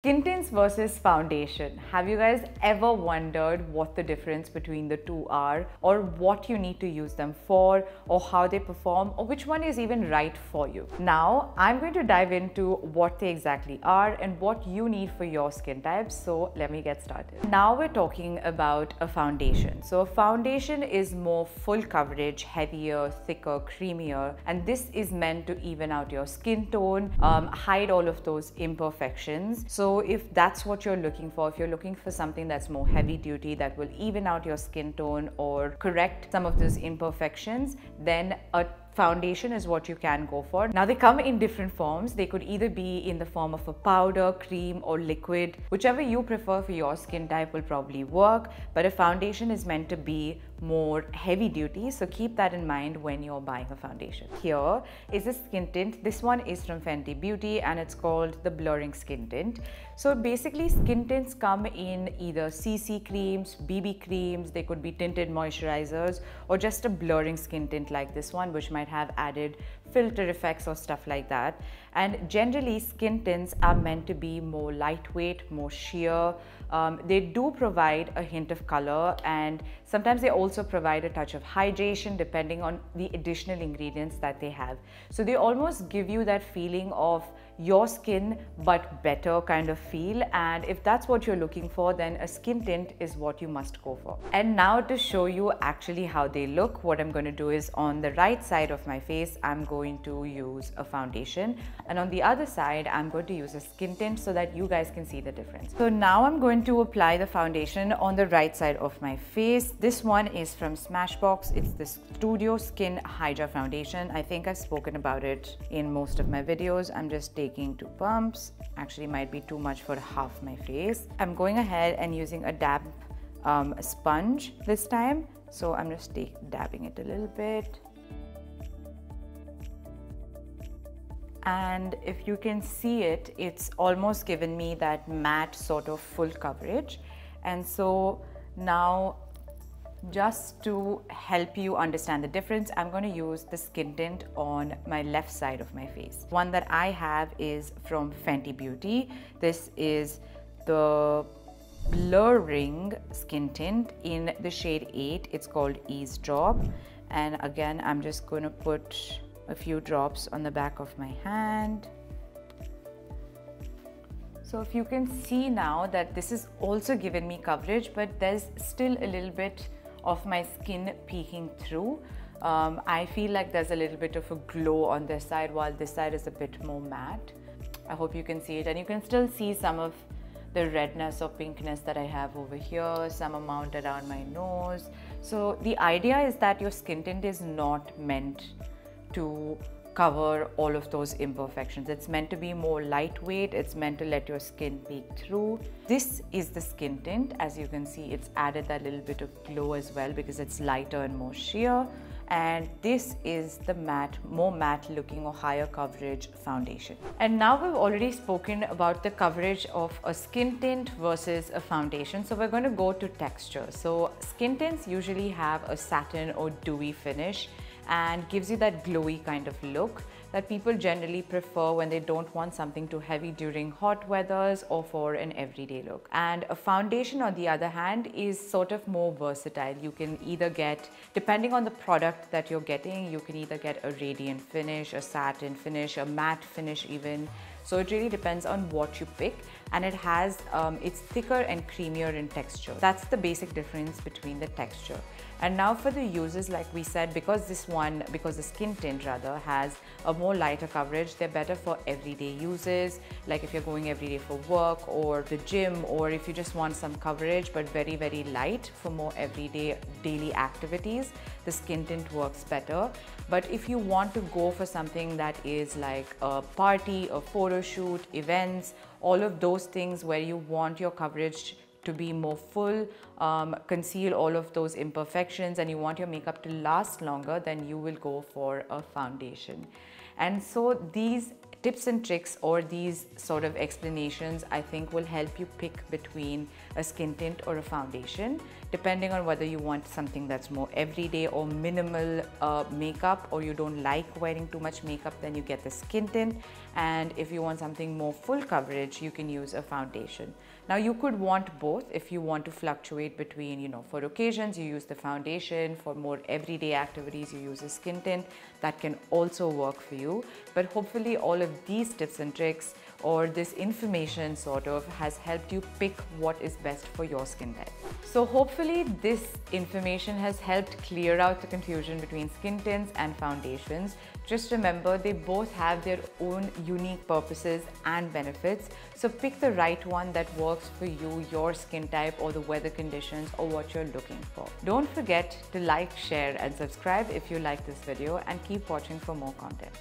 Skin tints versus foundation. Have you guys ever wondered what the difference between the two are, or what you need to use them for, or how they perform, or which one is even right for you? Now, I'm going to dive into what they exactly are and what you need for your skin type. So let me get started. Now we're talking about a foundation. So a foundation is more full coverage, heavier, thicker, creamier, and this is meant to even out your skin tone, hide all of those imperfections. So if that's what you're looking for, if you're looking for something that's more heavy duty, that will even out your skin tone or correct some of those imperfections, then a foundation is what you can go for. Now they come in different forms. They could either be in the form of a powder, cream, or liquid. Whichever you prefer for your skin type will probably work, but a foundation is meant to be more heavy duty, so keep that in mind when you're buying a foundation. Here is a skin tint. This one is from Fenty Beauty and it's called the Blurring Skin Tint. So basically skin tints come in either CC creams, BB creams, they could be tinted moisturizers, or just a blurring skin tint like this one, which might have added filter effects or stuff like that. And generally skin tints are meant to be more lightweight, more sheer. They do provide a hint of color, and sometimes they also provide a touch of hydration depending on the additional ingredients that they have. So they almost give you that feeling of your skin but better kind of feel, and if that's what you're looking for, then a skin tint is what you must go for. And now to show you actually how they look, what I'm going to do is on the right side of my face I'm going to use a foundation, and on the other side I'm going to use a skin tint so that you guys can see the difference. So now I'm going to apply the foundation on the right side of my face. This one is from Smashbox. It's the Studio Skin Hydra Foundation. I think I've spoken about it in most of my videos. I'm just taking 2 pumps. Actually might be too much for half my face. I'm going ahead and using a dab sponge this time. So I'm just dabbing it a little bit. And if you can see it, it's almost given me that matte sort of full coverage. And so now, just to help you understand the difference, I'm going to use the skin tint on my left side of my face. One that I have is from Fenty Beauty. This is the Blurring Skin Tint in the shade 8. It's called Eavesdrop. And again, I'm just going to put a few drops on the back of my hand. So if you can see now that this is also given me coverage, but there's still a little bit of my skin peeking through. I feel like there's a little bit of a glow on this side, while this side is a bit more matte. I hope you can see it, and you can still see some of the redness or pinkness that I have over here, some amount around my nose. So the idea is that your skin tint is not meant to cover all of those imperfections. It's meant to be more lightweight. It's meant to let your skin peek through. This is the skin tint. As you can see, it's added that little bit of glow as well because it's lighter and more sheer. And this is the matte, more matte looking or higher coverage foundation. And now we've already spoken about the coverage of a skin tint versus a foundation. So we're going to go to texture. So skin tints usually have a satin or dewy finish and gives you that glowy kind of look that people generally prefer when they don't want something too heavy during hot weathers or for an everyday look. And a foundation, on the other hand, is sort of more versatile. You can either get, depending on the product that you're getting, you can either get a radiant finish, a satin finish, a matte finish even. So it really depends on what you pick, and it has, it's thicker and creamier in texture. That's the basic difference between the texture. And now for the uses, like we said, because the skin tint rather has a more lighter coverage, they're better for everyday uses, like if you're going every day for work or the gym, or if you just want some coverage but very, very light for more everyday daily activities, the skin tint works better. But if you want to go for something that is like a party, a photo shoot, events, all of those things where you want your coverage to be more full, conceal all of those imperfections, and you want your makeup to last longer, then you will go for a foundation. And so these tips and tricks or these sort of explanations, I think, will help you pick between a skin tint or a foundation, depending on whether you want something that's more everyday or minimal makeup, or you don't like wearing too much makeup, then you get the skin tint. And if you want something more full coverage, you can use a foundation. Now, you could want both. If you want to fluctuate between, for occasions, you use the foundation. For more everyday activities, you use a skin tint. That can also work for you. But hopefully all of these tips and tricks or this information sort of has helped you pick what is best for your skin type. So hopefully this information has helped clear out the confusion between skin tints and foundations. Just remember, they both have their own unique purposes and benefits. So pick the right one that works for you, your skin type, or the weather conditions, or what you're looking for. Don't forget to like, share, and subscribe if you like this video, and keep watching for more content.